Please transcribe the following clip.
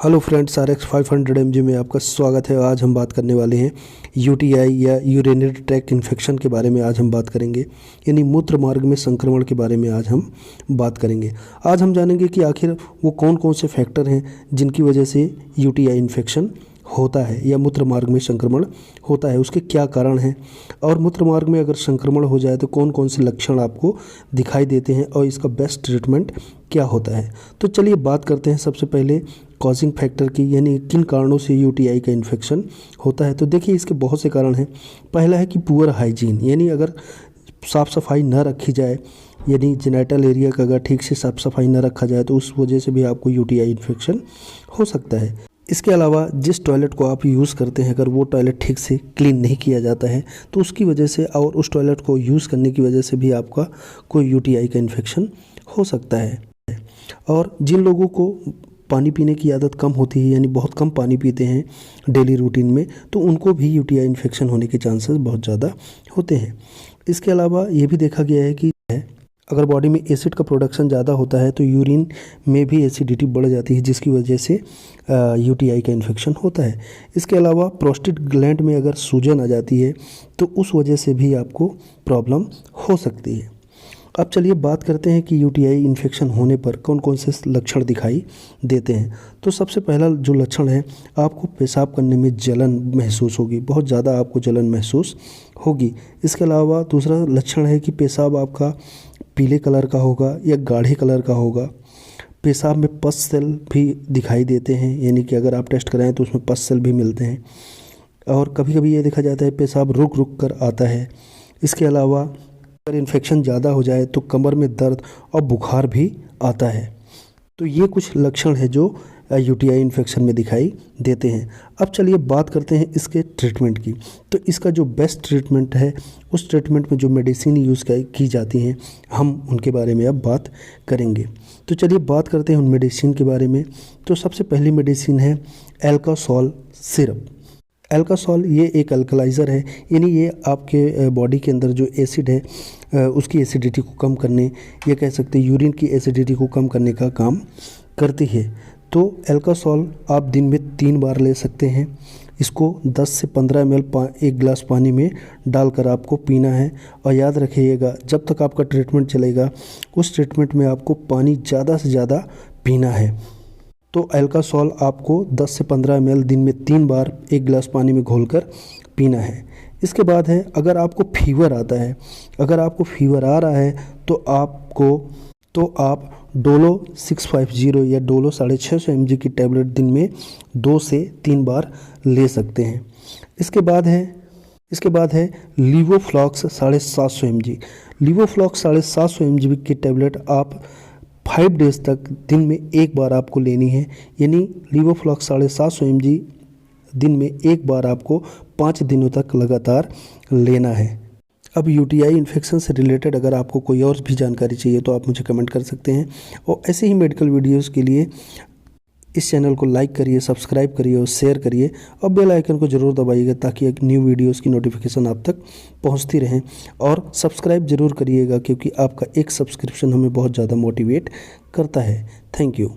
Hello friends, RX 500 mg में आपका स्वागत है। आज हम बात करने वाले हैं यूटीआई या यूरिनरी ट्रैक्ट इन्फेक्शन के बारे में। आज हम बात करेंगे, यानी मूत्र मार्ग में संक्रमण के बारे में आज हम बात करेंगे। आज हम जानेंगे कि आखिर वो कौन कौन से फैक्टर हैं जिनकी वजह से यूटीआई इन्फेक्शन होता है या मूत्र मार्ग में संक्रमण होता है, उसके क्या कारण हैं, और मूत्र मार्ग में अगर संक्रमण हो जाए तो कौन कौन से लक्षण आपको दिखाई देते हैं और इसका बेस्ट ट्रीटमेंट क्या होता है। तो चलिए बात करते हैं सबसे पहले कॉजिंग फैक्टर की, यानी किन कारणों से यूटीआई का इन्फेक्शन होता है। तो देखिए, इसके बहुत से कारण हैं। पहला है कि पुअर हाइजीन, यानी अगर साफ़ सफाई न रखी जाए, यानी जेनिटल एरिया का अगर ठीक से साफ़ सफाई न रखा जाए तो उस वजह से भी आपको यूटीआई इन्फेक्शन हो सकता है। इसके अलावा जिस टॉयलेट को आप यूज़ करते हैं, अगर वो टॉयलेट ठीक से क्लीन नहीं किया जाता है तो उसकी वजह से, और उस टॉयलेट को यूज़ करने की वजह से भी आपका कोई यूटीआई का इन्फेक्शन हो सकता है। और जिन लोगों को पानी पीने की आदत कम होती है, यानी बहुत कम पानी पीते हैं डेली रूटीन में, तो उनको भी यूटीआई इन्फेक्शन होने के चांसेस बहुत ज़्यादा होते हैं। इसके अलावा ये भी देखा गया है कि अगर बॉडी में एसिड का प्रोडक्शन ज़्यादा होता है तो यूरिन में भी एसिडिटी बढ़ जाती है, जिसकी वजह से यूटीआई का इन्फेक्शन होता है। इसके अलावा प्रोस्टेट ग्लैंड में अगर सूजन आ जाती है तो उस वजह से भी आपको प्रॉब्लम हो सकती है। अब चलिए बात करते हैं कि यूटीआई इन्फेक्शन होने पर कौन कौन से लक्षण दिखाई देते हैं। तो सबसे पहला जो लक्षण है, आपको पेशाब करने में जलन महसूस होगी, बहुत ज़्यादा आपको जलन महसूस होगी। इसके अलावा दूसरा लक्षण है कि पेशाब आपका पीले कलर का होगा या गाढ़े कलर का होगा। पेशाब में पस सेल भी दिखाई देते हैं, यानी कि अगर आप टेस्ट कराएं तो उसमें पस सेल भी मिलते हैं। और कभी कभी ये देखा जाता है पेशाब रुक रुक कर आता है। इसके अलावा अगर इन्फेक्शन ज़्यादा हो जाए तो कमर में दर्द और बुखार भी आता है। तो ये कुछ लक्षण है जो यूटीआई इन्फेक्शन में दिखाई देते हैं। अब चलिए बात करते हैं इसके ट्रीटमेंट की। तो इसका जो बेस्ट ट्रीटमेंट है, उस ट्रीटमेंट में जो मेडिसिन यूज़ की जाती हैं, हम उनके बारे में अब बात करेंगे। तो चलिए बात करते हैं उन मेडिसिन के बारे में। तो सबसे पहली मेडिसिन है एल्कासोल सिरप। एल्कासोल ये एक अल्कलाइज़र है, यानी ये आपके बॉडी के अंदर जो एसिड है उसकी एसिडिटी को कम करने, या कह सकते हैं यूरिन की एसिडिटी को कम करने का काम करती है। तो एल्कासोल आप दिन में 3 बार ले सकते हैं। इसको 10 से 15 ml एक गिलास पानी में डालकर आपको पीना है। और याद रखिएगा, जब तक आपका ट्रीटमेंट चलेगा उस ट्रीटमेंट में आपको पानी ज़्यादा से ज़्यादा पीना है। तो एल्कासोल आपको 10 से 15 ml दिन में 3 बार एक गिलास पानी में घोलकर पीना है। इसके बाद है, अगर आपको फीवर आता है, अगर आपको फीवर आ रहा है तो आप डोलो 650 या डोलो 650 mg की टैबलेट दिन में 2 से 3 बार ले सकते हैं। इसके बाद है लीवोफ्लॉक्स 750 mg। लीवोफ्लॉक्स 750 mg की टैबलेट आप 5 डेज तक दिन में 1 बार आपको लेनी है, यानी लीवोफ्लॉक्स 750 mg दिन में 1 बार आपको 5 दिनों तक लगातार लेना है। अब यूटीआई इन्फेक्शन से रिलेटेड अगर आपको कोई और भी जानकारी चाहिए तो आप मुझे कमेंट कर सकते हैं। और ऐसे ही मेडिकल वीडियोस के लिए इस चैनल को लाइक करिए, सब्सक्राइब करिए और शेयर करिए, और बेल आइकन को ज़रूर दबाइएगा ताकि एक न्यू वीडियोस की नोटिफिकेशन आप तक पहुंचती रहें। और सब्सक्राइब ज़रूर करिएगा, क्योंकि आपका एक सब्सक्रिप्शन हमें बहुत ज़्यादा मोटिवेट करता है। Thank you.